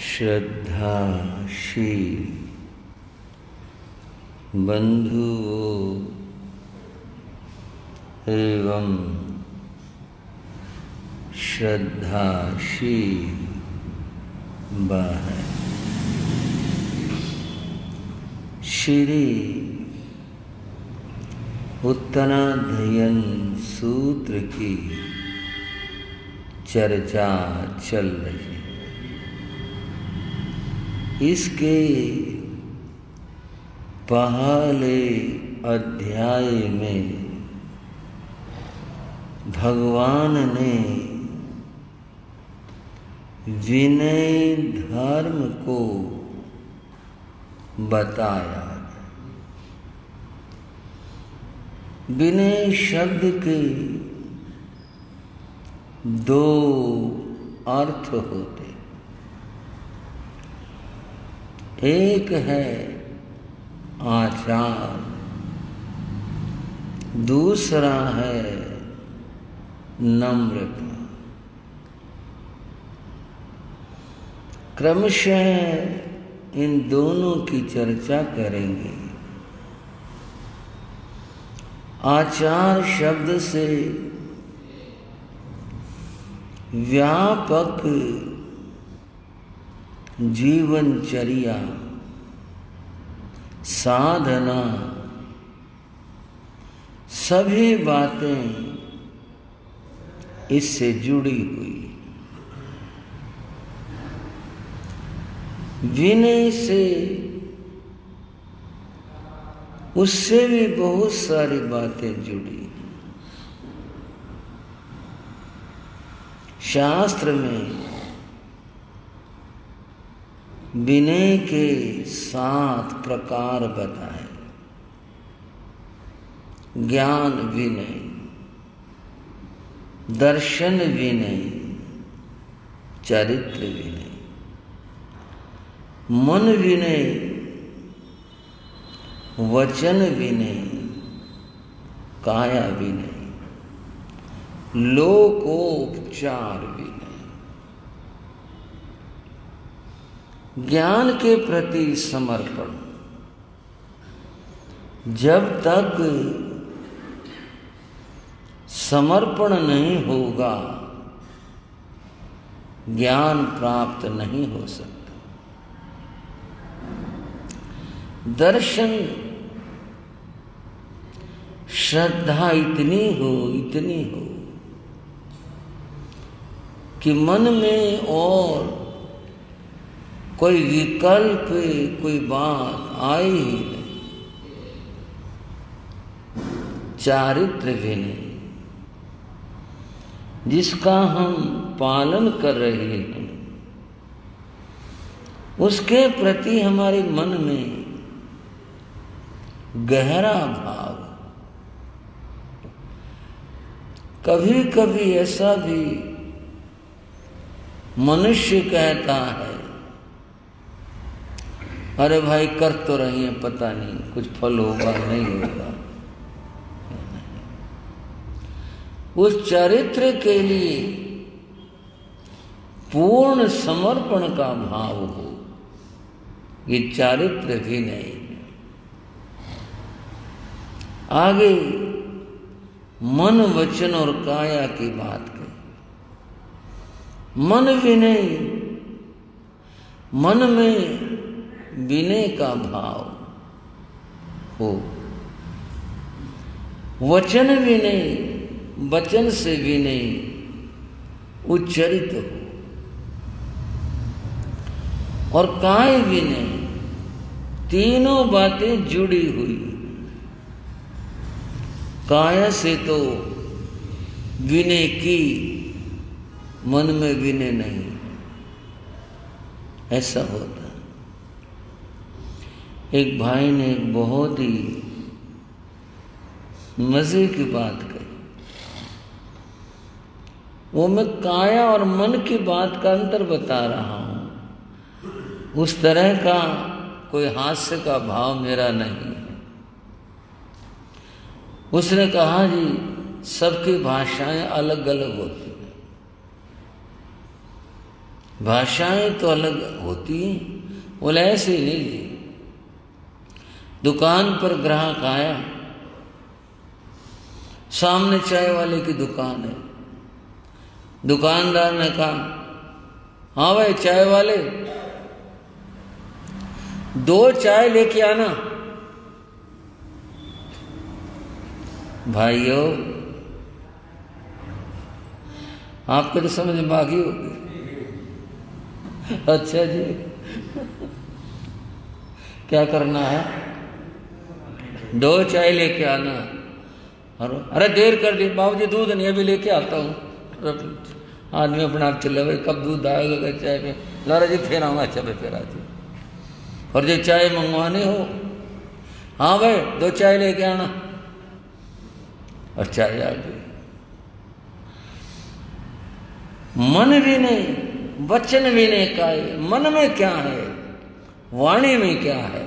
श्रद्धाशील बंधुओं एवं श्रद्धाशील बहन, श्री उत्तराध्ययन सूत्र की चर्चा चल रही। इसके पहले अध्याय में भगवान ने विनय धर्म को बताया। विनय शब्द के दो अर्थ होते, एक है आचार, दूसरा है नम्रता। क्रमशः इन दोनों की चर्चा करेंगे। आचार शब्द से व्यापक जीवनचर्या, साधना, सभी बातें इससे जुड़ी हुई। विनय से उससे भी बहुत सारी बातें जुड़ी। शास्त्र में विनय के 7 प्रकार बताए। ज्ञान विनय, दर्शन विनय, चरित्र विनय, मन विनय, वचन विनय, काया विनय, लोकोपचार विनय। ज्ञान के प्रति समर्पण। जब तक समर्पण नहीं होगा, ज्ञान प्राप्त नहीं हो सकता। दर्शन, श्रद्धा इतनी हो कि मन में और कोई विकल्प, कोई बात आए ही नहीं। चारित्र विनय, जिसका हम पालन कर रहे हैं, उसके प्रति हमारे मन में गहरा भाव। कभी कभी ऐसा भी मनुष्य कहता है, अरे भाई कर तो रही है, पता नहीं कुछ फल होगा नहीं होगा। उस चरित्र के लिए पूर्ण समर्पण का भाव हो, ये चारित्र भी नहीं। आगे मन, वचन और काया की बात करें। मन विनय, मन में विनय का भाव हो। वचन विनय, वचन से विनय उच्चरित हो। और काय विनय, तीनों बातें जुड़ी हुई। काया से तो विनय की, मन में विनय नहीं, ऐसा होता। एक भाई ने एक बहुत ही मजे की बात कही। वो मैं काया और मन की बात का अंतर बता रहा हूं। उस तरह का कोई हास्य का भाव मेरा नहीं। उसने कहा जी, सबकी भाषाएं अलग अलग होती हैं। भाषाएं तो अलग होती हैं। बोले ऐसे नहीं जी। दुकान पर ग्राहक आया, सामने चाय वाले की दुकान है। दुकानदार ने कहा, हाँ भाई चाय वाले, 2 चाय लेके आना। भाइयों, आपको तो समझ में आ गई होगी। अच्छा जी, क्या करना है? 2 चाय लेके आना। अरे देर कर दी बाबूजी, दूध नहीं अभी लेके आता हूँ। आदमी अपने आप चले भाई, कब दूध आएगा चाय पे? लारा जी फिर आऊँगा। अच्छा भाई फिर आ जी। और जो चाय मंगवानी हो, हाँ भाई 2 चाय लेके आना। और चाय आ गई। मन विनय, वचन विनय का है। मन में क्या है, वाणी में क्या है,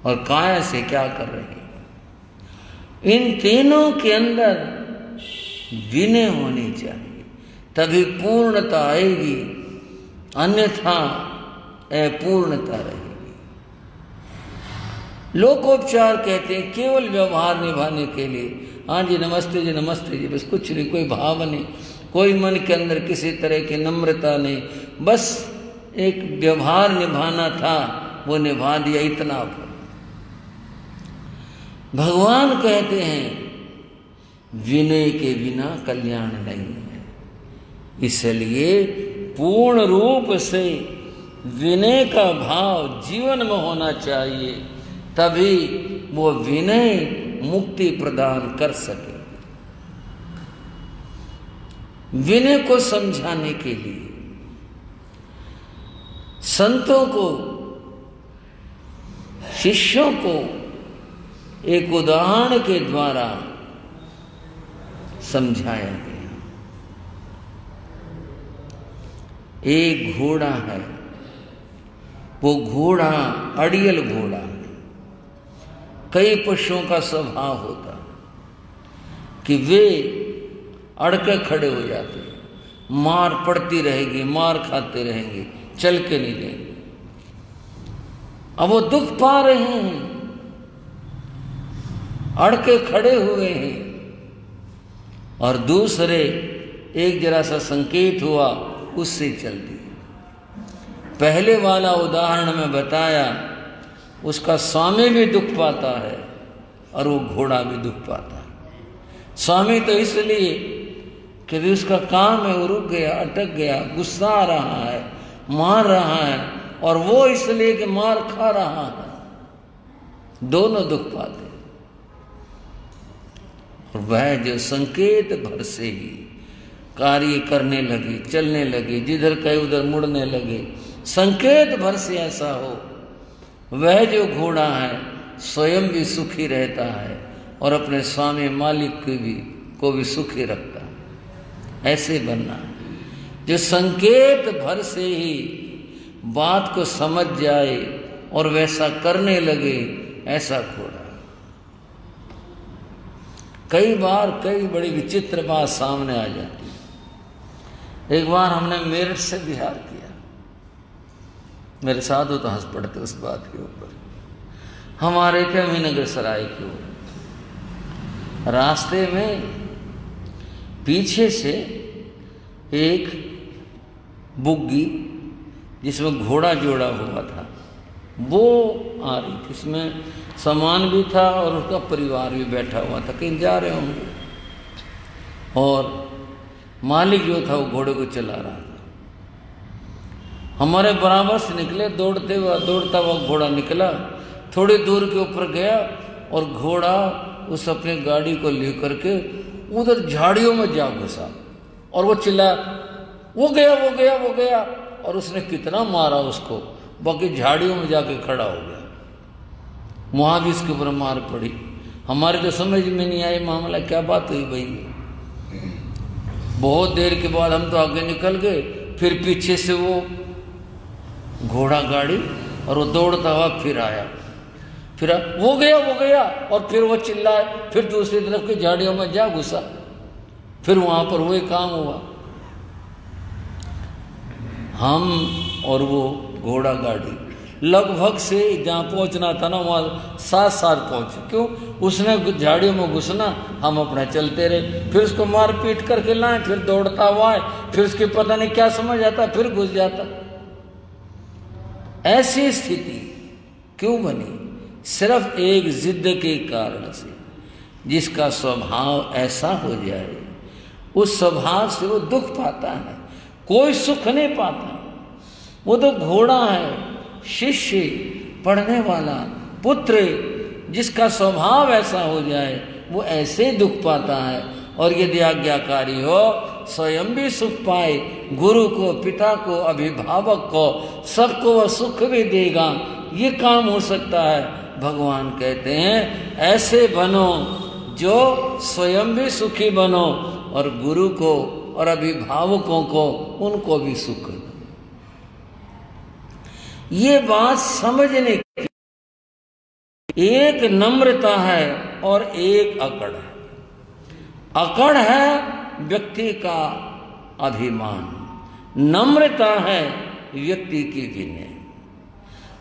और काया से क्या कर रहे हैं। इन तीनों के अंदर विनय होनी चाहिए, तभी पूर्णता आएगी, अन्यथा अपूर्णता रहेगी। लोकोपचार कहते हैं केवल व्यवहार निभाने के लिए। हाँ जी नमस्ते जी, नमस्ते जी, बस कुछ नहीं, कोई भाव नहीं, कोई मन के अंदर किसी तरह की नम्रता नहीं, बस एक व्यवहार निभाना था, वो निभा दिया, इतना। भगवान कहते हैं विनय के बिना कल्याण नहीं है। इसलिए पूर्ण रूप से विनय का भाव जीवन में होना चाहिए, तभी वो विनय मुक्ति प्रदान कर सके। विनय को समझाने के लिए संतों को, शिष्यों को एक उदाहरण के द्वारा समझाया गया। एक घोड़ा है, वो घोड़ा अड़ियल घोड़ा है। कई पशुओं का स्वभाव होता कि वे अड़के खड़े हो जाते, मार पड़ती रहेगी, मार खाते रहेंगे, चल के नहीं देंगे। अब वो दुख पा रहे हैं, अड़के खड़े हुए हैं, और दूसरे एक जरा सा संकेत हुआ, उससे चल दिए। पहले वाला उदाहरण में बताया, उसका स्वामी भी दुख पाता है और वो घोड़ा भी दुख पाता है। स्वामी तो इसलिए कि भी उसका काम है, वो रुक गया, अटक गया, गुस्सा आ रहा है, मार रहा है, और वो इसलिए कि मार खा रहा है। दोनों दुख पाते। और वह जो संकेत भर से ही कार्य करने लगे, चलने लगे, जिधर कहे उधर मुड़ने लगे, संकेत भर से ऐसा हो, वह जो घोड़ा है स्वयं भी सुखी रहता है और अपने स्वामी मालिक को भी सुखी रखता है। ऐसे बनना है, जो संकेत भर से ही बात को समझ जाए और वैसा करने लगे, ऐसा घोड़ा। कई बार कई बड़ी विचित्र बात सामने आ जाती है। एक बार हमने मेरठ से बिहार किया, मेरे साथ हो तो हंस पड़ते उस बात के ऊपर। हमारे क्या मीनगर सराय के ऊपर रास्ते में पीछे से एक बुग्गी जिसमें घोड़ा जोड़ा हुआ था, वो आ रही थी। इसमें सामान भी था और उसका परिवार भी बैठा हुआ था, कहीं जा रहे होंगे। और मालिक जो था वो घोड़े को चला रहा था। हमारे बराबर से निकले, दौड़ता हुआ घोड़ा निकला, थोड़ी दूर के ऊपर गया और घोड़ा उस अपने गाड़ी को लेकर के उधर झाड़ियों में जा घुसा और वो चिल्ला, वो गया। और उसने कितना मारा उसको, बाकी झाड़ियों में जाके खड़ा हो गया। वहां भी इसके ऊपर मार पड़ी। हमारे तो समझ में नहीं आई मामला क्या बात हुई भाई। बहुत देर के बाद हम तो आगे निकल गए, फिर पीछे से वो घोड़ा गाड़ी और वो दौड़ता हुआ फिर आया, फिर वो गया और फिर वो चिल्लाए, फिर दूसरी तरफ की झाड़ियों में जा घुसा। फिर वहां पर वही काम हुआ। हम और वो घोड़ा गाड़ी लगभग से जहाँ पहुँचना था ना वहाँ साथ साथ पहुँचे। क्यों? उसने झाड़ियों में घुसना, हम अपने चलते रहे, फिर उसको मार पीट करके लाए, फिर दौड़ता हुआ है, फिर उसके पता नहीं क्या समझ आता, फिर घुस जाता। ऐसी स्थिति क्यों बनी? सिर्फ एक जिद के कारण से। जिसका स्वभाव ऐसा हो जाए, उस स्वभाव से वो दुख पाता है, कोई सुख नहीं पाता। वो तो घोड़ा है, शिष्य, पढ़ने वाला, पुत्र, जिसका स्वभाव ऐसा हो जाए वो ऐसे दुख पाता है। और यदि आज्ञाकारी हो स्वयं भी सुख पाए, गुरु को, पिता को, अभिभावक को, सबको वह सुख भी देगा। ये काम हो सकता है। भगवान कहते हैं ऐसे बनो जो स्वयं भी सुखी बनो और गुरु को और अभिभावकों को उनको भी सुख दो। ये बात समझने की एक नम्रता है और एक अकड़ है। अकड़ है व्यक्ति का अभिमान, नम्रता है व्यक्ति की विनय।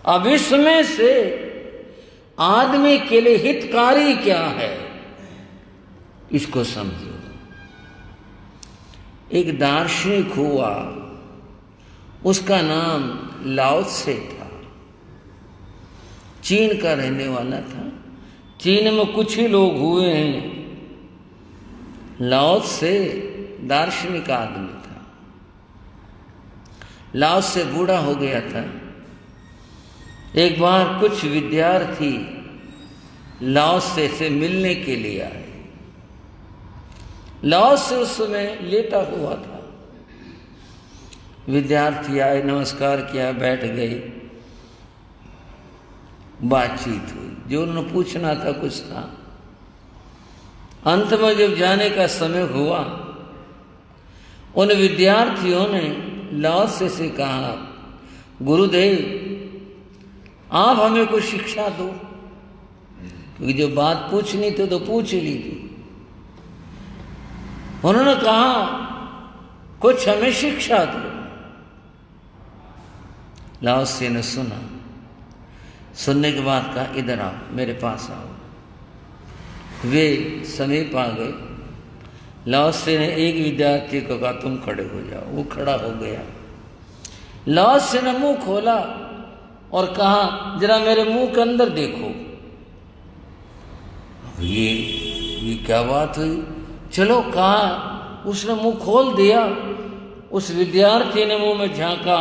अब इसमें से आदमी के लिए हितकारी क्या है इसको समझो। एक दार्शनिक हुआ, उसका नाम लाओ त्से था, चीन का रहने वाला था। चीन में कुछ ही लोग हुए हैं। लाओ त्से दार्शनिक आदमी था। लाओ त्से बूढ़ा हो गया था। एक बार कुछ विद्यार्थी लाओ त्से से मिलने के लिए आए। लाओ त्से उस समय लेटा हुआ था। विद्यार्थी आए, नमस्कार किया, बैठ गए, बातचीत हुई। जो उन्होंने पूछना था कुछ था। अंत में जब जाने का समय हुआ, उन विद्यार्थियों ने लाओ त्से से कहा, गुरुदेव आप हमें कुछ शिक्षा दो, क्योंकि जो बात पूछनी थी तो पूछ ली थी। उन्होंने कहा कुछ हमें शिक्षा दो। लाओ त्से ने सुना। सुनने के बाद कहा इधर आओ, मेरे पास आओ। वे समीप आ गए। लाओ त्से ने एक विद्यार्थी को कहा तुम खड़े हो जाओ। वो खड़ा हो गया। लाओ त्से ने मुंह खोला और कहा जरा मेरे मुंह के अंदर देखो। ये क्या बात हुई? चलो कहा, उसने मुंह खोल दिया। उस विद्यार्थी ने मुंह में झांका,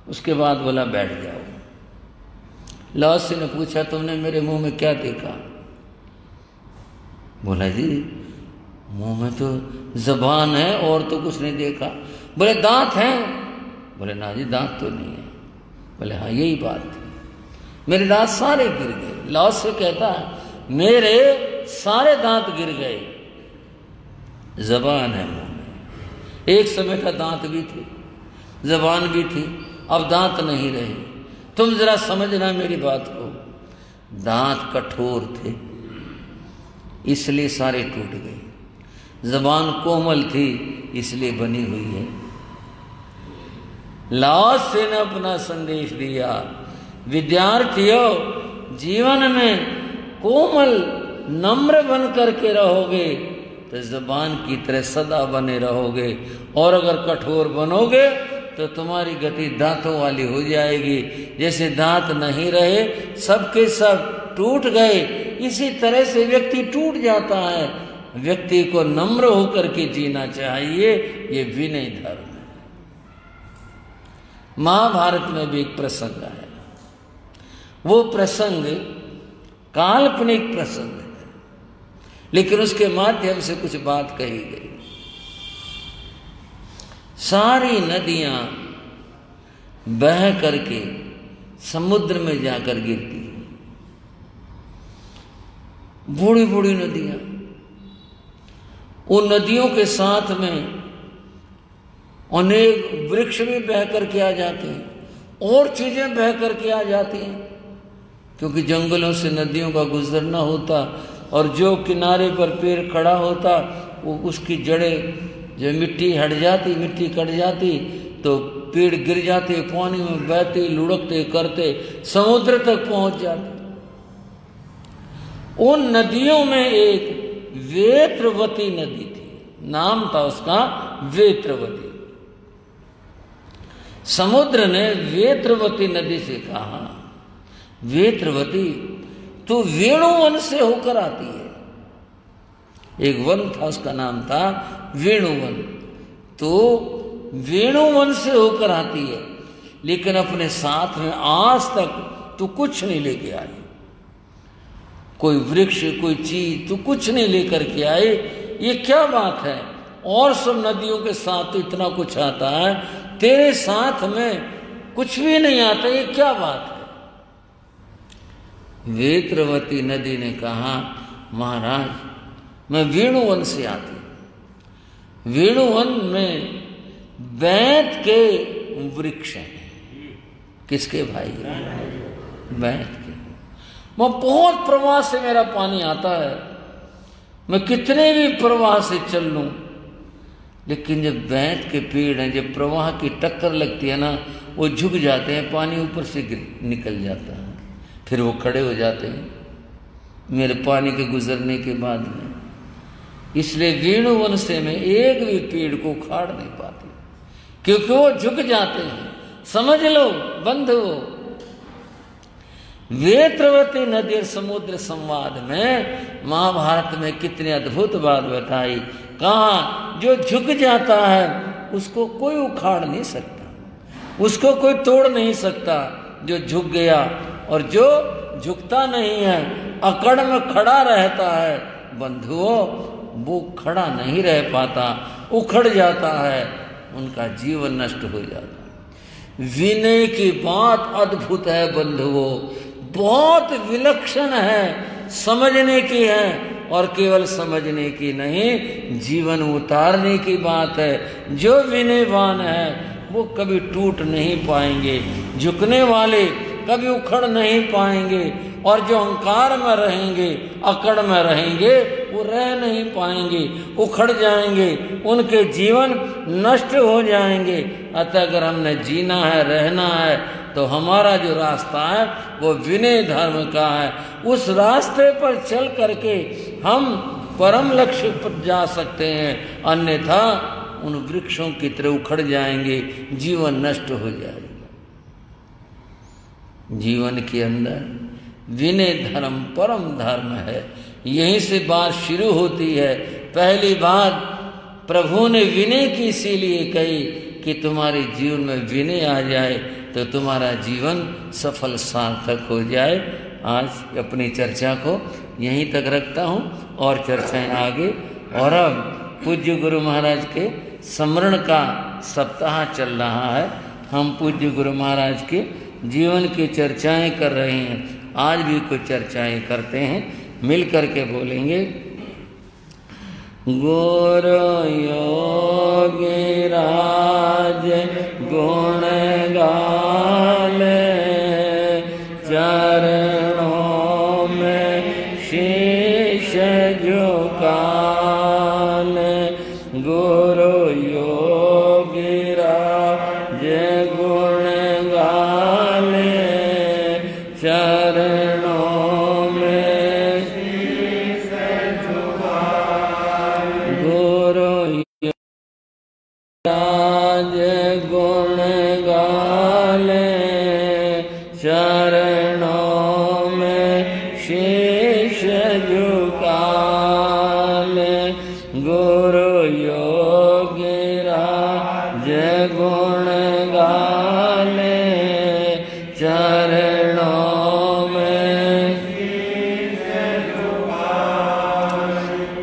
उसके बाद बोला बैठ जाओ। लाओ त्से ने पूछा तुमने मेरे मुंह में क्या देखा? बोला जी मुंह में तो जबान है और तो कुछ नहीं देखा। बोले दांत हैं? बोले ना जी दांत तो नहीं है। बोले हाँ यही बात थी, मेरे दांत सारे गिर गए। लाओ त्से कहता है मेरे सारे दांत गिर गए, जबान है मुंह में। एक समय का दांत भी थे, जबान भी थी, अब दांत नहीं रहे। तुम जरा समझना मेरी बात को। दांत कठोर थे इसलिए सारे टूट गए। जबान कोमल थी इसलिए बनी हुई है। लाओ त्से ने अपना संदेश दिया, विद्यार्थियों जीवन में कोमल नम्र बन करके रहोगे तो जबान की तरह सदा बने रहोगे, और अगर कठोर बनोगे तो तुम्हारी गति दांतों वाली हो जाएगी। जैसे दांत नहीं रहे, सबके सब टूट गए, इसी तरह से व्यक्ति टूट जाता है। व्यक्ति को नम्र होकर के जीना चाहिए, ये विनय धर्म है। महाभारत में भी एक प्रसंग आया। वो प्रसंग काल्पनिक प्रसंग है, लेकिन उसके माध्यम से कुछ बात कही गई। सारी नदियां बह करके समुद्र में जाकर गिरती हैं। बूढ़ी बूढ़ी नदियां, उन नदियों के साथ में अनेक वृक्ष भी बह करके आ जाते हैं और चीजें बह करके आ जाती हैं, क्योंकि जंगलों से नदियों का गुजरना होता और जो किनारे पर पेड़ खड़ा होता वो उसकी जड़ें जो मिट्टी हट जाती, मिट्टी कट जाती तो पेड़ गिर जाते, पानी में बहते, लुढ़कते करते समुद्र तक पहुंच जाते। उन नदियों में एक वेत्रवती नदी थी, नाम था उसका वेत्रवती। समुद्र ने वेत्रवती नदी से कहा, वेत्रवती तू वेणुवन से होकर आती है। एक वन था, उसका नाम था वेणुवन। तो वेणुवन से होकर आती है, लेकिन अपने साथ में आज तक तू कुछ नहीं लेके आई। कोई वृक्ष, कोई चीज तू कुछ नहीं लेकर के आए। ये क्या बात है? और सब नदियों के साथ तो इतना कुछ आता है, तेरे साथ में कुछ भी नहीं आता, ये क्या बात है? वेत्रवती नदी ने कहा, महाराज मैं वेणुवन से आती। वेणुवन में बैत के वृक्ष हैं। किसके भाई? बैत के। मैं बहुत प्रवाह से मेरा पानी आता है, मैं कितने भी प्रवाह से चल लूं, लेकिन जब बैत के पेड़ हैं, जब प्रवाह की टक्कर लगती है ना, वो झुक जाते हैं, पानी ऊपर से निकल जाता है, फिर वो खड़े हो जाते हैं मेरे पानी के गुजरने के बाद में। इसलिए वेणुवन से मैं एक भी पेड़ को उखाड़ नहीं पाती, क्योंकि वो झुक जाते हैं। समझ लो बंधुओं, वेत्रवती नदी और समुद्र संवाद में महाभारत में कितनी अद्भुत बात बताई। कहा जो झुक जाता है उसको कोई उखाड़ नहीं सकता, उसको कोई तोड़ नहीं सकता। जो झुक गया और जो झुकता नहीं है, अकड़ में खड़ा रहता है, बंधुओं वो खड़ा नहीं रह पाता, उखड़ जाता है, उनका जीवन नष्ट हो जाता है। विनय की बात अद्भुत है बंधुओं, बहुत विलक्षण है, समझने की है, और केवल समझने की नहीं, जीवन उतारने की बात है। जो विनयवान है वो कभी टूट नहीं पाएंगे, झुकने वाले कभी उखड़ नहीं पाएंगे, और जो अहंकार में रहेंगे, अकड़ में रहेंगे, वो रह नहीं पाएंगे, उखड़ जाएंगे, उनके जीवन नष्ट हो जाएंगे। अतः अगर हमने जीना है, रहना है, तो हमारा जो रास्ता है वो विनय धर्म का है। उस रास्ते पर चल करके हम परम लक्ष्य पर जा सकते हैं, अन्यथा उन वृक्षों की तरह उखड़ जाएंगे, जीवन नष्ट हो जाएगा। जीवन के अंदर विनय धर्म परम धर्म है। यहीं से बात शुरू होती है। पहली बात प्रभु ने विनय की इसीलिए कही कि तुम्हारे जीवन में विनय आ जाए तो तुम्हारा जीवन सफल सार्थक हो जाए। आज अपनी चर्चा को यहीं तक रखता हूँ और चर्चाएं आगे। और अब पूज्य गुरु महाराज के स्मरण का सप्ताह चल रहा है। हम पूज्य गुरु महाराज के जीवन की चर्चाएं कर रहे हैं। आज भी कुछ चर्चाएं करते हैं, मिल करके बोलेंगे। गुरु योगी राज गुण गाले, चरणों में शीश झुकाले। गुरु योगी राज गुण गाले, चरणों में शीश झुकाले। गुरु राज गुण गाले, चरणों में शीश झुकाले। गुरु योगी राज गुण गाले, चरणों में शीश झुकाले।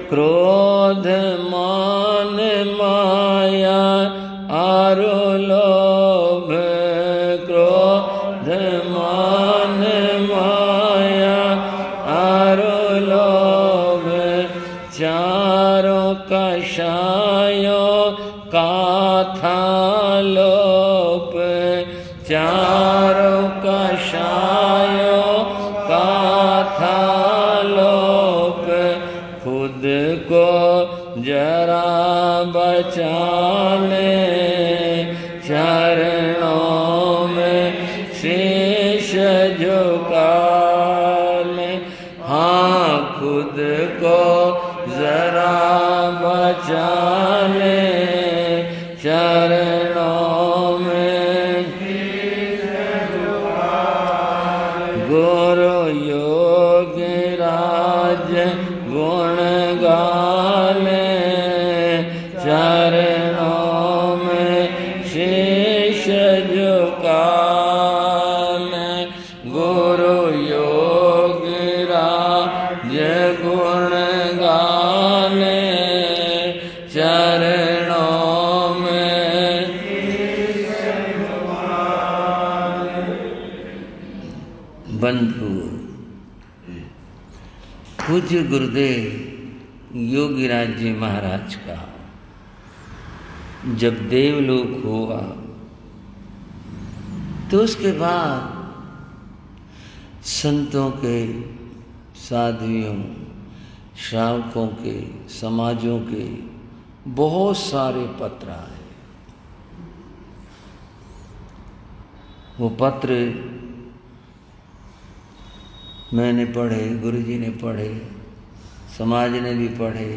क्रोध मान माया आरु लोभ, क्रोध मान माया आरु लोभ, चारों कषायों का था लोप। चारों कषायों का था लोप, खुद को जरा बचा ले, चरण शीश झुका ले, हाँ खुद को जरा बचा ले, चरणों में गुरु योगीराज गुण गाले, चरणों में शीश झुका ले, गुरु योगीराज गुण गाले, चरणों में बंधु। पूज्य गुरुदेव योगीराज जी महाराज का जब देवलोक हुआ तो उसके बाद संतों के, साधुओं, श्रावकों के, समाजों के बहुत सारे पत्र आए। वो पत्र मैंने पढ़े, गुरुजी ने पढ़े, समाज ने भी पढ़े।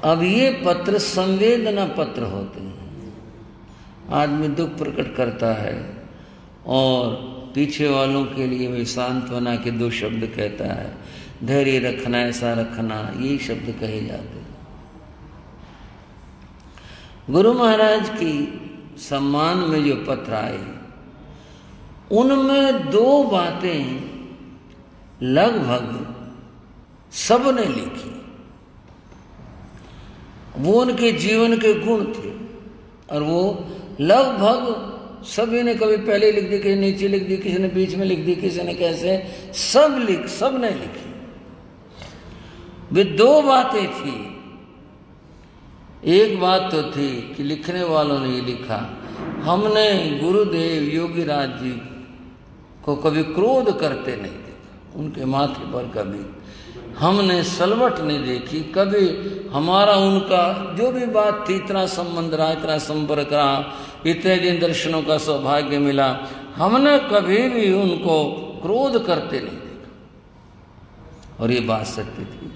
अब ये पत्र संवेदना पत्र होते हैं। आदमी दुख प्रकट करता है और पीछे वालों के लिए वही सांत्वना के दो शब्द कहता है, धैर्य रखना, ऐसा रखना, यही शब्द कहे जाते हैं। गुरु महाराज की सम्मान में जो पत्र आए उनमें दो बातें लगभग सबने लिखी। वो उनके जीवन के गुण थे और वो लगभग सभी ने कभी पहले लिख दी, किसी ने नीचे लिख दी, किसी ने बीच में लिख दी, किसी ने कैसे, सबने लिखी। वे दो बातें थी। एक बात तो थी कि लिखने वालों ने ये लिखा, हमने गुरुदेव योगीराज जी को कभी क्रोध करते नहीं देखा, उनके माथे पर कभी हमने सलवट नहीं देखी, कभी हमारा उनका जो भी बात थी, इतना संबंध रहा, इतना संपर्क रहा, इतने दिन दर्शनों का सौभाग्य मिला, हमने कभी भी उनको क्रोध करते नहीं देखा। और ये बात सत्य थी।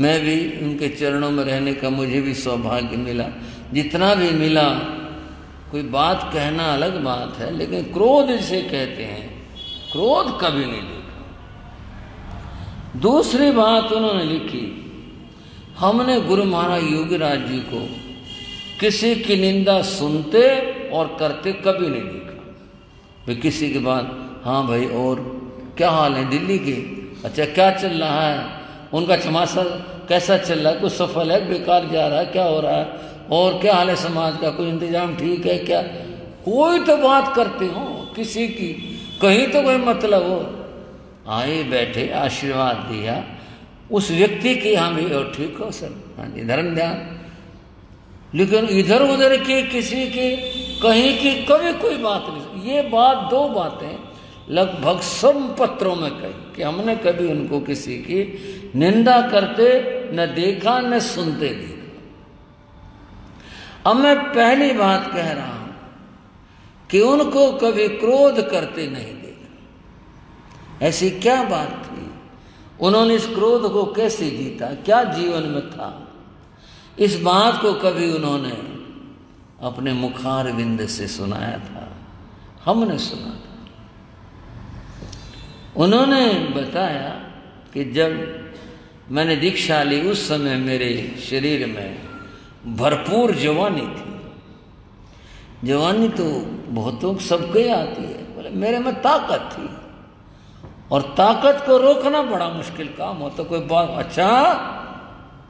मैं भी उनके चरणों में रहने का मुझे भी सौभाग्य मिला, जितना भी मिला। कोई बात कहना अलग बात है, लेकिन क्रोध जिसे कहते हैं, क्रोध कभी नहीं देखा। दूसरी बात उन्होंने लिखी, हमने गुरु महाराज योगीराज जी को किसी की निंदा सुनते और करते कभी नहीं देखा। वे किसी के बाद, हाँ भाई और क्या हाल है दिल्ली के, अच्छा क्या चल रहा है, उनका चमासा कैसा चल रहा है, कुछ सफल है, बेकार जा रहा है, क्या हो रहा है, और क्या हाल है समाज का, कोई इंतजाम ठीक है क्या, कोई तो बात करते हो किसी की, कहीं तो कोई मतलब हो। आए बैठे आशीर्वाद दिया उस व्यक्ति की, हाँ भाई और ठीक हो सर, हाँ जी धर्म ध्यान, लेकिन इधर उधर की किसी की कहीं की कभी कोई बात नहीं। ये बात दो बातें लगभग सब पत्रों में कही कि हमने कभी उनको किसी की निंदा करते न देखा न सुनते देखा। अब मैं पहली बात कह रहा हूं कि उनको कभी क्रोध करते नहीं देखा। ऐसी क्या बात थी, उन्होंने इस क्रोध को कैसे जीता, क्या जीवन में था, इस बात को कभी उन्होंने अपने मुखार विंद से सुनाया था, हमने सुना था। उन्होंने बताया कि जब मैंने दीक्षा ली उस समय मेरे शरीर में भरपूर जवानी थी। जवानी तो बहुतों सबके आती है, बोले मेरे में ताकत थी और ताकत को रोकना बड़ा मुश्किल काम हो। तो कोई बात, अच्छा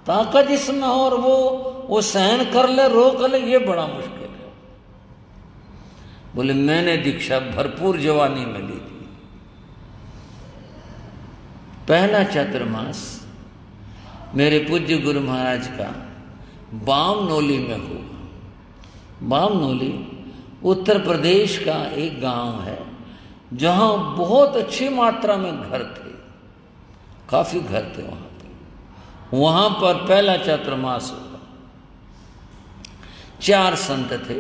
ताकत इसमें और वो सहन कर ले, रोक ले, ये बड़ा मुश्किल है। बोले मैंने दीक्षा भरपूर जवानी में ली थी। पहला चातुर्मास मेरे पूज्य गुरु महाराज का बामनोली में हुआ। बामनोली उत्तर प्रदेश का एक गांव है जहां बहुत अच्छी मात्रा में घर थे, काफी घर थे वहां पर। वहां पर पहला चातुर्मास हुआ। 4 संत थे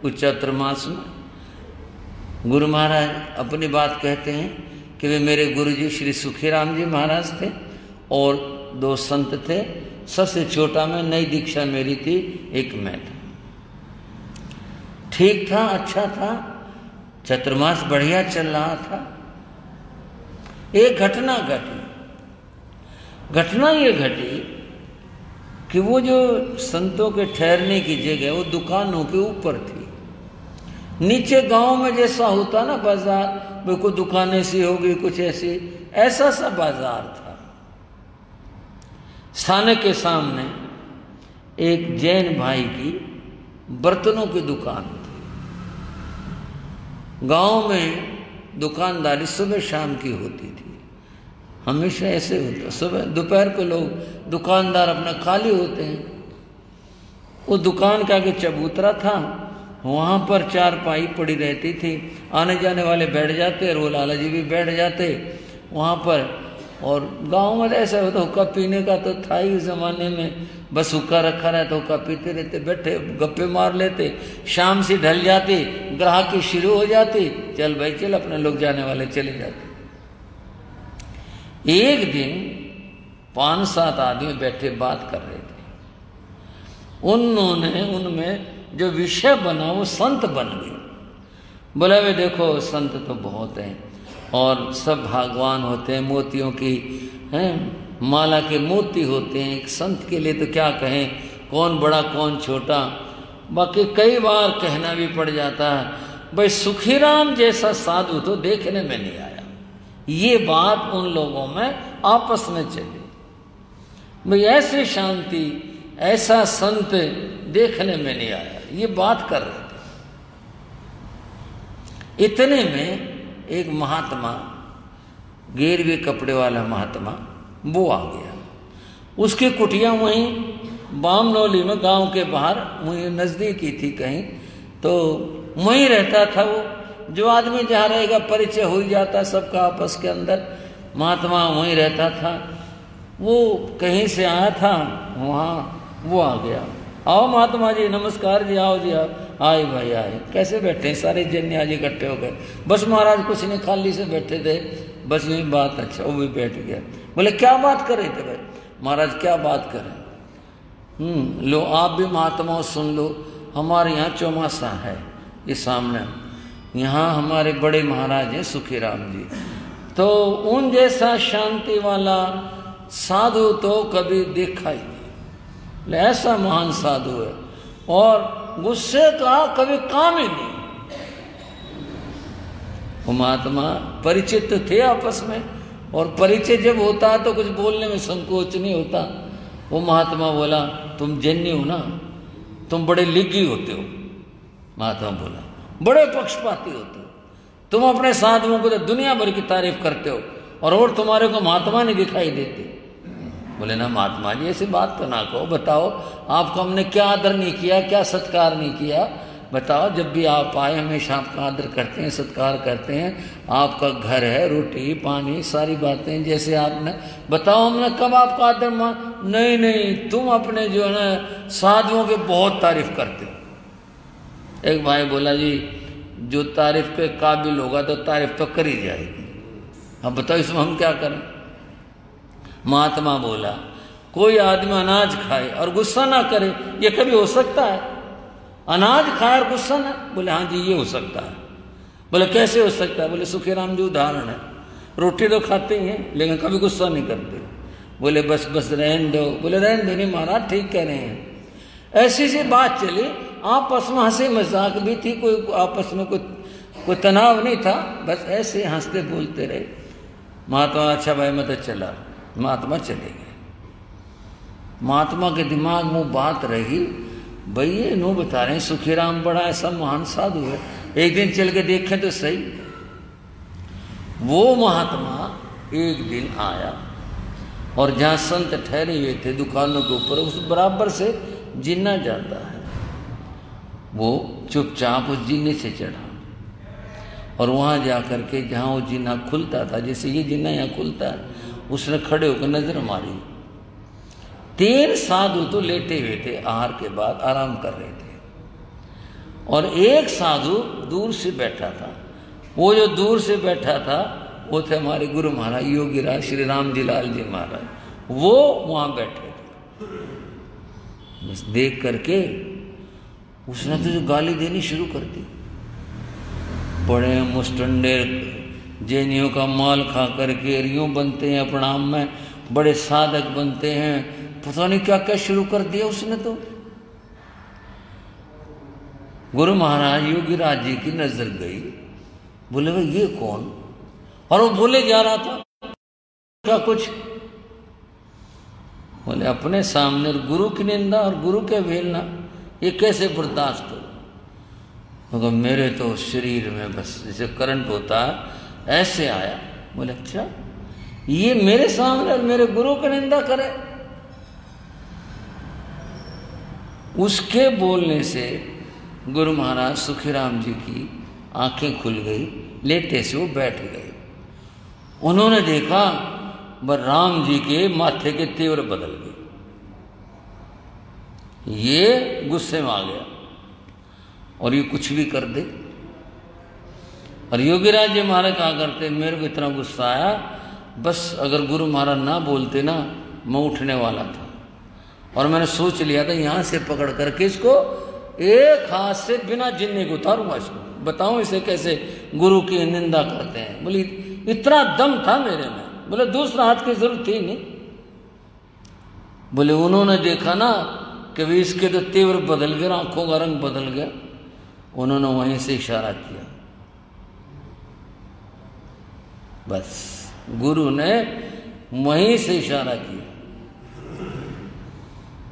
उस चातुर्मास में। गुरु महाराज अपनी बात कहते हैं कि वे मेरे गुरुजी श्री सुखीराम जी महाराज थे और 2 संत थे। सबसे छोटा मैं, नई दीक्षा मेरी थी, एक मैं था। ठीक था, अच्छा था, चतुर्मास बढ़िया चल रहा था। एक घटना घटी। घटना ये घटी कि वो जो संतों के ठहरने की जगह वो दुकानों के ऊपर थी। नीचे गांव में जैसा होता ना बाजार, वो कोई दुकान ऐसी होगी, कुछ ऐसी, ऐसा सा बाजार था। स्थानक के सामने एक जैन भाई की बर्तनों की दुकान थी। गांव में दुकानदारी सुबह शाम की होती थी, हमेशा ऐसे होता। सुबह दोपहर को लोग दुकानदार अपना खाली होते हैं। वो दुकान के आगे चबूतरा था, वहाँ पर चारपाई पड़ी रहती थी। आने जाने वाले बैठ जाते और वो लाला जी भी बैठ जाते वहाँ पर। और गांव में ऐसा होता, हुक्का पीने का तो था ही उस ज़माने में, बस हुक्का रखा रहता, हुक्का पीते रहते, बैठे गप्पे मार लेते। शाम से ढल जाती, ग्राहकी शुरू हो जाती, चल भाई चल, अपने लोग जाने वाले चले जाते। एक दिन 5-7 आदमी बैठे बात कर रहे थे। उन्होंने उनमें जो विषय बना वो संत बन गए। बोला वे देखो संत तो बहुत हैं और सब भगवान होते हैं, मोतियों की हैं, माला के मोती होते हैं। एक संत के लिए तो क्या कहें, कौन बड़ा कौन छोटा। बाकी कई बार कहना भी पड़ जाता है, भाई सुखीराम जैसा साधु तो देखने में नहीं आया। ये बात उन लोगों में आपस में चली, भाई ऐसी शांति, ऐसा संत देखने में नहीं आया, ये बात कर रहे थे। इतने में एक महात्मा, गेरवे कपड़े वाला महात्मा, वो आ गया। उसकी कुटिया वहीं बामनौली में, गांव के बाहर, वहीं नज़दीक ही थी कहीं, तो वहीं रहता था वो। जो आदमी जहाँ रहेगा परिचय हो ही जाता सबका आपस के अंदर। महात्मा वहीं रहता था। वो कहीं से आया था, वहाँ वो आ गया। आओ महात्मा जी, नमस्कार जी, आओ जी आओ। आए भाई आए, कैसे बैठे? सारे जन आज इकट्ठे हो गए। बस महाराज कुछ नहीं, खाली से बैठे थे, बस यही बात। अच्छा, वो भी बैठ गया। बोले क्या बात कर रहे थे भाई? महाराज क्या बात करें, लो आप भी महात्मा सुन लो। हमारे यहाँ चौमासा है, ये सामने, यहाँ हमारे बड़े महाराज हैं सुखीराम जी, तो उन जैसा शांति वाला साधु तो कभी देखा ही नहीं। ऐसा महान साधु है और गुस्से का कभी काम ही नहीं। वो महात्मा परिचित तो थे आपस में, और परिचय जब होता है तो कुछ बोलने में संकोच नहीं होता। वो महात्मा बोला, तुम जन्नी हो ना, तुम बड़े लिग्गी होते हो। महात्मा बोला, बड़े पक्षपाती होते हो, तुम अपने साधुओं को तो दुनिया भर की तारीफ करते हो और तुम्हारे को महात्मा नहीं दिखाई देते। बोले ना महात्मा जी ऐसी बात तो ना कहो, बताओ आपको हमने क्या आदर नहीं किया, क्या सत्कार नहीं किया, बताओ। जब भी आप आए हमेशा आपका आदर करते हैं, सत्कार करते हैं, आपका घर है, रोटी पानी सारी बातें जैसे आपने, बताओ हमने कब आपका आदर नहीं नहीं, तुम अपने जो है ना साधुओं के बहुत तारीफ करते हो। एक भाई बोला जी जो तारीफ के काबिल होगा तो तारीफ तो करी जाएगी, अब बताओ इसमें हम क्या करें। महात्मा बोला, कोई आदमी अनाज खाए और गुस्सा ना करे, ये कभी हो सकता है? अनाज खाए और गुस्सा ना? बोले हाँ जी ये हो सकता है। बोले कैसे हो सकता है? बोले सुखीराम जी उदाहरण है, रोटी तो खाते ही हैं लेकिन कभी गुस्सा नहीं करते। बोले बस बस रहने दो। बोले रहने दो नहीं महाराज, ठीक कह रहे हैं। ऐसी सी बात चली, आपस में हंसी मजाक भी थी, कोई आपस में कोई तनाव नहीं था, बस ऐसे हंसते बोलते रहे। महात्मा अच्छा भाई मैं तो चला। महात्मा चले गए। महात्मा के दिमाग में बात रही, भाई ये नो बता रहे हैं सुखीराम बड़ा ऐसा महान साधु है, एक दिन चल के देखें तो सही। वो महात्मा एक दिन आया और जहाँ संत ठहरे हुए थे दुकानों के ऊपर, उस बराबर से जिन्ना जाता है, वो चुपचाप उस जिन्ने से चढ़ा और वहाँ जा कर के जहाँ वो जिन्ना खुलता था, जैसे ये जिन्ना यहाँ खुलता है, उसने खड़े होकर नजर मारी। 3 साधु तो लेटे हुए थे, आहार के बाद आराम कर रहे थे, और एक साधु दूर से बैठा था। वो जो दूर से बैठा था वो थे हमारे गुरु महाराज योगीराज श्री राम जी लाल जी महाराज, वो वहां बैठे थे। बस देख करके उसने तो जो गाली देनी शुरू कर दी, बड़े मुस्टंडे जैनियों का माल खा करके यूं बनते हैं प्रणाम में, बड़े साधक बनते हैं, पता नहीं क्या क्या शुरू कर दिया उसने। तो गुरु महाराज योगीराज जी की नजर गई, बोले भाई ये कौन? और वो बोले जा रहा था क्या कुछ, बोले अपने सामने गुरु की निंदा और गुरु के अवहेलना ये कैसे बर्दाश्त करो? तो मेरे तो शरीर में बस जैसे करंट होता है ऐसे आया। बोले अच्छा, ये मेरे सामने मेरे गुरु की निंदा करे? उसके बोलने से गुरु महाराज सुखीराम जी की आंखें खुल गई, लेटे से वो बैठ गए। उन्होंने देखा बर राम जी के माथे के तेवर बदल गए, ये गुस्से में आ गया और ये कुछ भी कर दे। और योगीराज जी महाराज कहा करते, मेरे को इतना गुस्सा आया, बस अगर गुरु महाराज ना बोलते ना मैं उठने वाला था, और मैंने सोच लिया था यहां से पकड़ करके इसको एक हाथ से बिना जिन्ने को उतारूंगा, इसको बताऊं इसे कैसे गुरु की निंदा करते हैं। बोले इतना दम था मेरे में, बोले दूसरा हाथ की जरूरत थी नहीं। बोले उन्होंने देखा ना कि भी इसके तो तेवर बदल गया, आंखों का रंग बदल गया, उन्होंने वहीं से इशारा किया। बस गुरु ने वहीं से इशारा किया।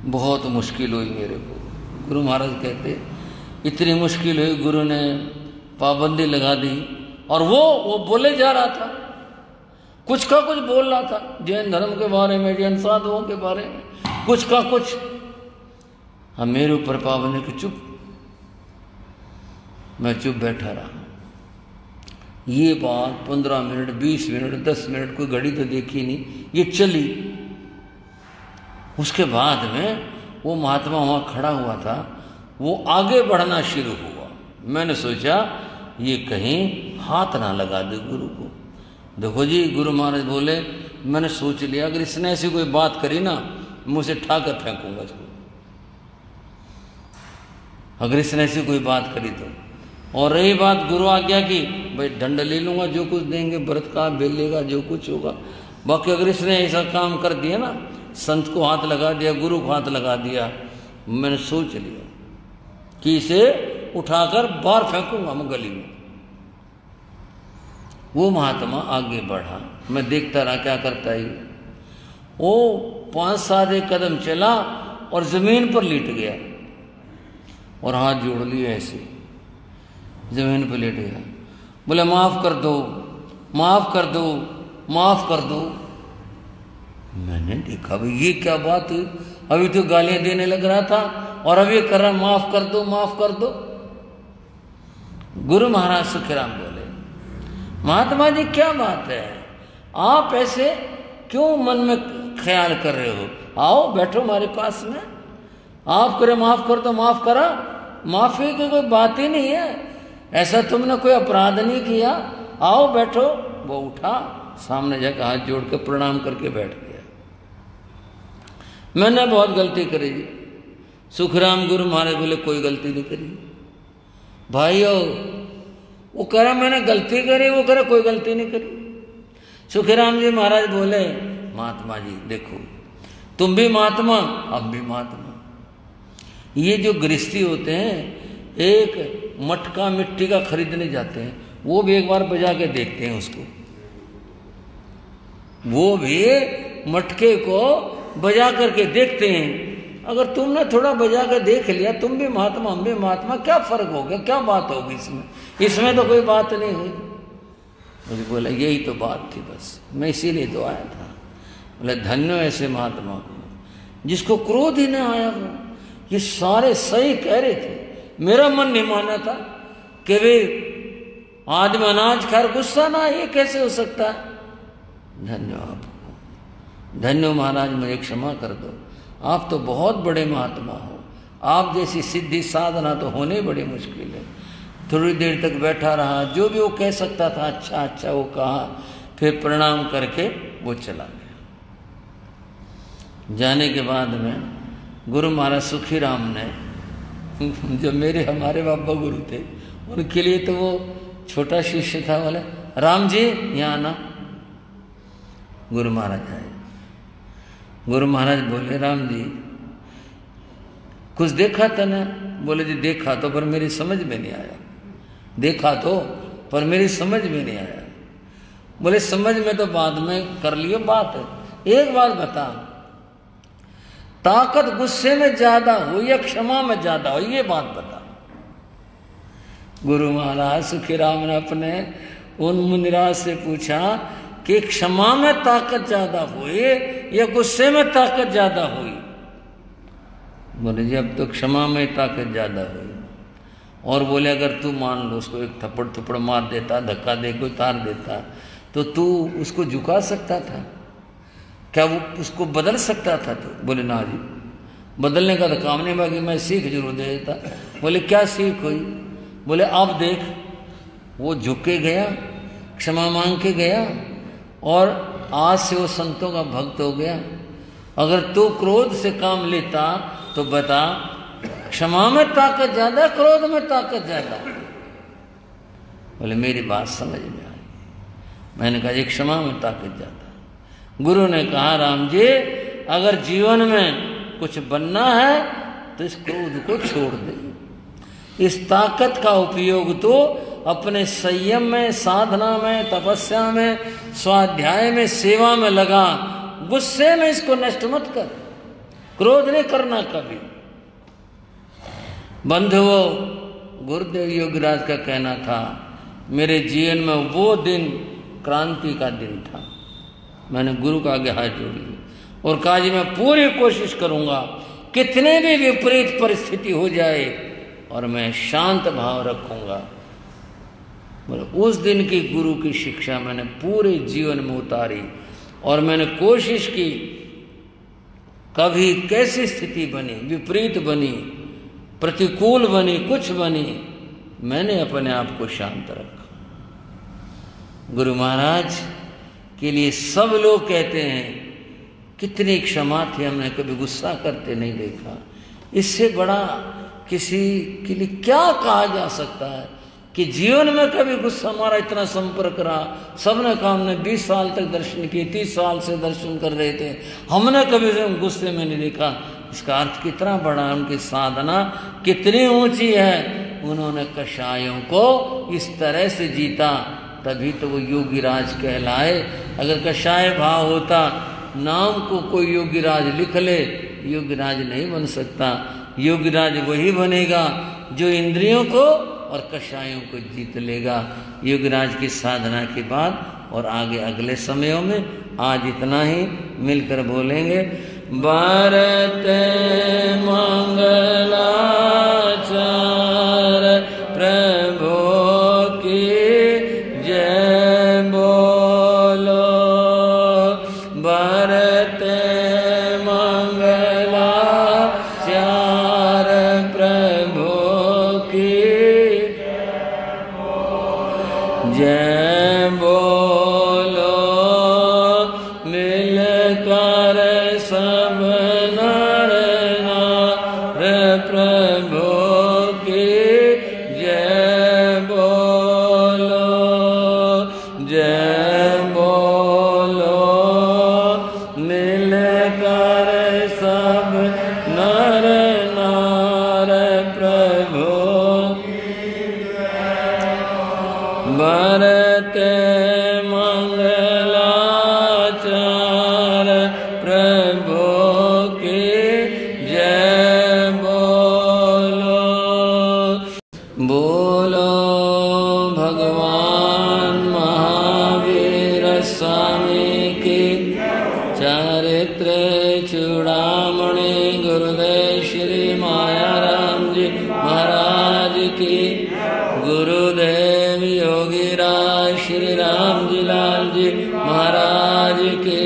बहुत मुश्किल हुई मेरे को, गुरु महाराज कहते इतनी मुश्किल हुई, गुरु ने पाबंदी लगा दी। और वो बोले जा रहा था, कुछ का कुछ बोल रहा था जैन धर्म के बारे में, जैन साधुओं के बारे में, कुछ का कुछ। हम मेरे ऊपर पाबंदी की, चुप, मैं चुप बैठा रहा। ये बात 15 मिनट 20 मिनट 10 मिनट कोई घड़ी तो देखी नहीं, ये चली। उसके बाद में वो महात्मा वहां खड़ा हुआ था, वो आगे बढ़ना शुरू हुआ। मैंने सोचा ये कहीं हाथ ना लगा दे गुरु को। देखो जी गुरु महाराज बोले, मैंने सोच लिया अगर इसने ऐसी कोई बात करी ना मुझे से ठाकर फेंकूंगा इसको, अगर इसने ऐसी कोई बात करी तो। और रही बात गुरु आज्ञा की, भाई दंड ले लूंगा, जो कुछ देंगे व्रत का बेलेगा, जो कुछ होगा। बाकी अगर इसने ऐसा काम कर दिया ना, संत को हाथ लगा दिया, गुरु को हाथ लगा दिया, मैंने सोच लिया कि इसे उठाकर बाहर फेंकूंगा मैं गली में। वो महात्मा आगे बढ़ा, मैं देखता रहा क्या करता है। वो 5-7 कदम चला और जमीन पर लेट गया और हाथ जोड़ लिए ऐसे, जमीन पर लेट गया। बोले माफ कर दो, माफ कर दो, माफ कर दो। मैंने देखा भाई ये क्या बात हुई, अभी तो गालियां देने लग रहा था और अभी कर रहा माफ कर दो, माफ कर दो। गुरु महाराज सुखीराम बोले, महात्मा जी क्या बात है, आप ऐसे क्यों मन में ख्याल कर रहे हो? आओ बैठो हमारे पास में, आप करे माफ कर दो, माफ करा, माफी की कोई बात ही नहीं है, ऐसा तुमने कोई अपराध नहीं किया, आओ बैठो। वो उठा, सामने जाकर हाथ जोड़ के प्रणाम करके बैठ गया। मैंने बहुत गलती करी जी। सुखराम गुरु महाराज बोले कोई गलती नहीं करी भाइयों। वो कह रहा मैंने गलती करी, वो कह रहा कोई गलती नहीं करी। सुखराम जी महाराज बोले महात्मा जी देखो, तुम भी महात्मा, अब भी महात्मा। ये जो गृहस्थी होते हैं, एक मटका मिट्टी का खरीदने जाते हैं, वो भी एक बार बजा के देखते हैं उसको, वो भी मटके को बजा करके देखते हैं। अगर तुमने थोड़ा बजा कर देख लिया, तुम भी महात्मा हम भी महात्मा, क्या फर्क हो गया, क्या बात होगी इसमें? इसमें तो कोई बात नहीं हुई। मुझे बोला यही तो बात थी, बस मैं इसीलिए तो आया था। बोले धन्य ऐसे महात्मा को जिसको क्रोध ही नहीं आया हो। ये सारे सही कह रहे थे, मेरा मन नहीं माना था कि वे आदमी अनाज खाकर गुस्सा ना, ये कैसे हो सकता है? धन्य आपको, धन्य महाराज, मुझे क्षमा कर दो, आप तो बहुत बड़े महात्मा हो, आप जैसी सिद्धि साधना तो होने बड़ी मुश्किल है। थोड़ी देर तक बैठा रहा, जो भी वो कह सकता था अच्छा अच्छा वो कहा, फिर प्रणाम करके वो चला गया। जाने के बाद में गुरु महाराज सुखीराम ने, जो हमारे बाबा गुरु थे, उनके लिए तो वो छोटा शिष्य था, बोले राम जी यहाँ आना। गुरु महाराज आए। गुरु महाराज बोले राम जी कुछ देखा था ना? बोले जी देखा तो पर मेरी समझ में नहीं आया। देखा तो पर मेरी समझ में नहीं आया। बोले समझ में तो बाद में कर लियो बात, एक बात बता, ताकत गुस्से में ज्यादा हो या क्षमा में ज्यादा हो, ये बात बता। गुरु महाराज सुखीराम ने अपने उन मुनिराज से पूछा कि क्षमा में ताकत ज्यादा हुई या गुस्से में ताकत ज्यादा हुई? बोले जी अब तो क्षमा में ताकत ज्यादा हुई। और बोले अगर तू मान लो उसको एक थप्पड़ थप्पड़ मार देता, धक्का दे के उतार देता, तो तू उसको झुका सकता था क्या? वो उसको बदल सकता था? तो बोले ना जी, बदलने का तो काम नहीं, बाकी मैं सीख जरूर दे देता। बोले क्या सीख हुई? बोले अब देख, वो झुक के गया, क्षमा मांग के गया और आज से वो संतों का भक्त हो गया। अगर तू क्रोध से काम लेता तो बता, क्षमा में ताकत ज्यादा, क्रोध में ताकत ज्यादा? बोले मेरी बात समझ में आई। मैंने कहा ये क्षमा में ताकत ज्यादा। गुरु ने कहा राम जी अगर जीवन में कुछ बनना है तो इस क्रोध को छोड़ दे। इस ताकत का उपयोग तो अपने संयम में, साधना में, तपस्या में, स्वाध्याय में, सेवा में लगा। गुस्से में इसको नष्ट मत कर, क्रोध नहीं करना कभी। बंधुओं, गुरुदेव योगीराज का कहना था, मेरे जीवन में वो दिन क्रांति का दिन था। मैंने गुरु का आगे हाथ जोड़ लिया और कहा जी मैं पूरी कोशिश करूंगा, कितने भी विपरीत परिस्थिति हो जाए और मैं शांत भाव रखूंगा। उस दिन की गुरु की शिक्षा मैंने पूरे जीवन में उतारी और मैंने कोशिश की, कभी कैसी स्थिति बनी, विपरीत बनी, प्रतिकूल बनी, कुछ बनी, मैंने अपने आप को शांत रखा। गुरु महाराज के लिए सब लोग कहते हैं कितनी क्षमा थी, हमने कभी गुस्सा करते नहीं देखा। इससे बड़ा किसी के लिए क्या कहा जा सकता है कि जीवन में कभी गुस्सा हमारा इतना संपर्क रहा। सबने कहा हमने 20 साल तक दर्शन किए, 30 साल से दर्शन कर रहे थे, हमने कभी गुस्से में नहीं देखा। इसका अर्थ कितना बड़ा, उनकी साधना कितनी ऊंची है। उन्होंने कषायों को इस तरह से जीता, तभी तो वो योगीराज कहलाए। अगर कषाय भाव होता, नाम को कोई योगीराज लिख ले, योगीराज नहीं बन सकता। योगीराज वही बनेगा जो इंद्रियों को और कषायों को जीत लेगा। योगीराज की साधना के बाद और आगे अगले समयों में, आज इतना ही, मिलकर बोलेंगे भारत मंगलाचार प्रभु की जय बोलो। भारत मंगलाचार प्रभु की जय बोलो। मिलकर सब नर नार प्रभु की जय बोलो, जय बोलो। मिलकर सब नर नार प्रभु भारत मंगलाचार प्रभु की जय बोलो। बोलो भगवान महावीर स्वामी की, चारित्र चूड़ामणि गुरुदेव श्री मायाराम जी महाराज की, गुरुदेव योगीराज श्री राम जी लाल जी महाराज के,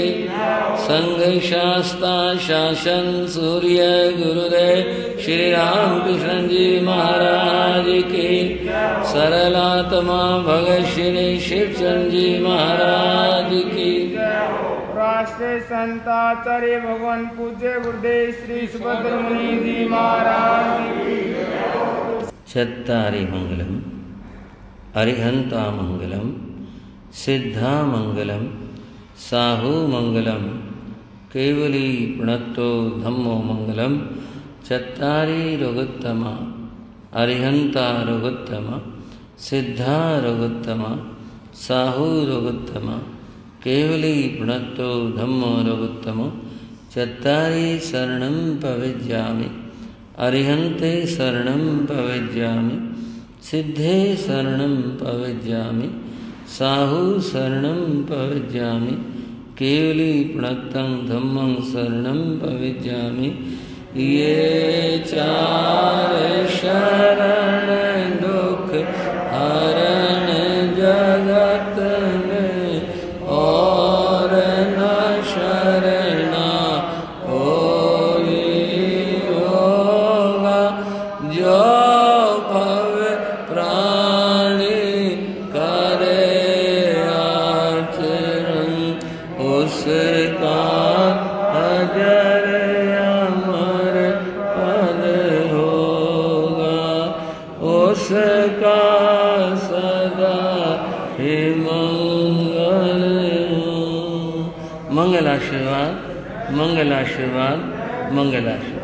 संघ शास्ता शासन सूर्य गुरुदेव श्री राम कृष्ण जी महाराज के, सरलात्मा भगत श्री शिवचंद जी महाराज की। राष्ट्रीय संताचार्य भगवान पूज्य गुरुदेव श्री सुभद्र मुनि जी महाराज की। चत्तारि मंगलम अरिहंता मंगलम सिद्धा मंगलम साहू मंगलम केवली प्रणतो धम्मो मंगलम। चत्तारि रोगोत्तमा अरिहंता रोगोत्तमा सिद्धा रोगोत्तमा साहू रोगोत्तमा केवली प्रणतो धम्मो रोगोत्तमो। चत्तारि शरणं प्रविज्यामि अरिहन्ते शरणं प्रविज्यामि सिद्धे शरणं प्रविज्यामि साहू शरणं प्रविज्यामि केवली प्रणतं धम्मं शरणं प्रविज्यामि। ये चार शरण दुख हरण जगत में और न शरणा कोई होगा। जो भव प्राणी करे आचरण उसका अजर अमर पद होगा। उसका सदा ही मंगल हो। मंगल आशीर्वाद मंगल आशीर्वाद मंगल आशीर्वाद।